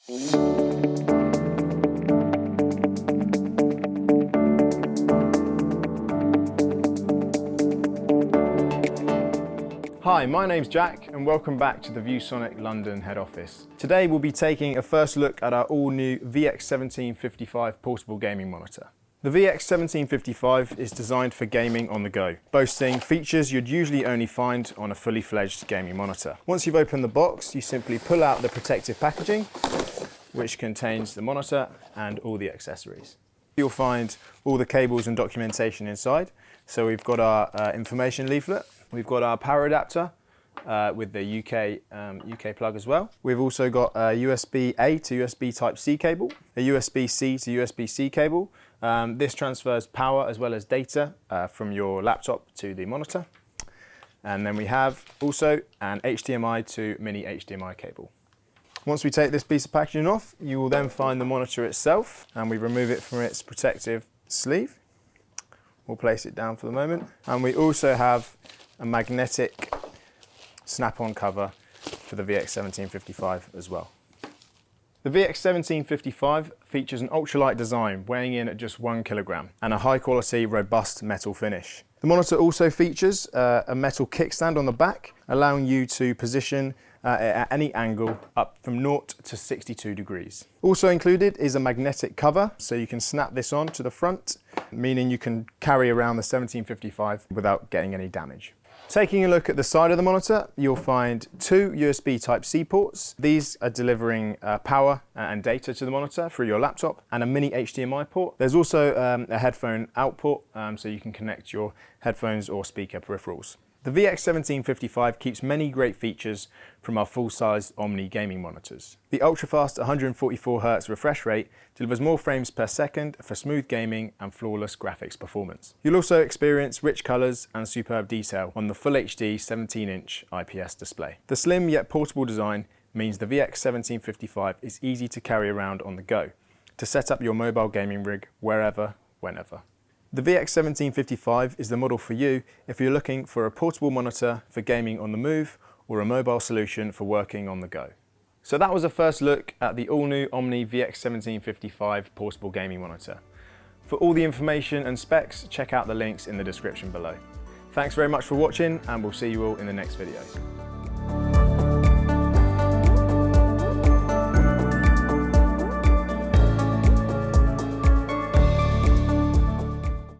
Hi, my name's Jack and welcome back to the ViewSonic London head office. Today we'll be taking a first look at our all-new VX1755 portable gaming monitor. The VX1755 is designed for gaming on the go, boasting features you'd usually only find on a fully fledged gaming monitor. Once you've opened the box, you simply pull out the protective packaging, which contains the monitor and all the accessories. You'll find all the cables and documentation inside. So we've got our information leaflet, we've got our power adapter with the UK plug as well. We've also got a USB-A to USB Type-C cable, a USB-C to USB-C cable. This transfers power as well as data from your laptop to the monitor. And then we have also an HDMI to mini HDMI cable. Once we take this piece of packaging off, you will then find the monitor itself, and we remove it from its protective sleeve. We'll place it down for the moment. And we also have a magnetic snap-on cover for the VX1755 as well. The VX1755 features an ultralight design weighing in at just 1 kilogram and a high quality robust metal finish. The monitor also features a metal kickstand on the back, allowing you to position at any angle up from 0 to 62 degrees. Also included is a magnetic cover, so you can snap this on to the front, meaning you can carry around the 1755 without getting any damage. Taking a look at the side of the monitor, you'll find 2 USB Type-C ports. These are delivering power and data to the monitor through your laptop, and a mini HDMI port. There's also a headphone out port, so you can connect your headphones or speaker peripherals. The VX1755 keeps many great features from our full-size OMNI gaming monitors. The ultra-fast 144Hz refresh rate delivers more frames per second for smooth gaming and flawless graphics performance. You'll also experience rich colours and superb detail on the Full HD 17-inch IPS display. The slim yet portable design means the VX1755 is easy to carry around on the go, to set up your mobile gaming rig wherever, whenever. The VX1755 is the model for you if you're looking for a portable monitor for gaming on the move or a mobile solution for working on the go. So that was a first look at the all-new OMNI VX1755 portable gaming monitor. For all the information and specs, check out the links in the description below. Thanks very much for watching, and we'll see you all in the next video.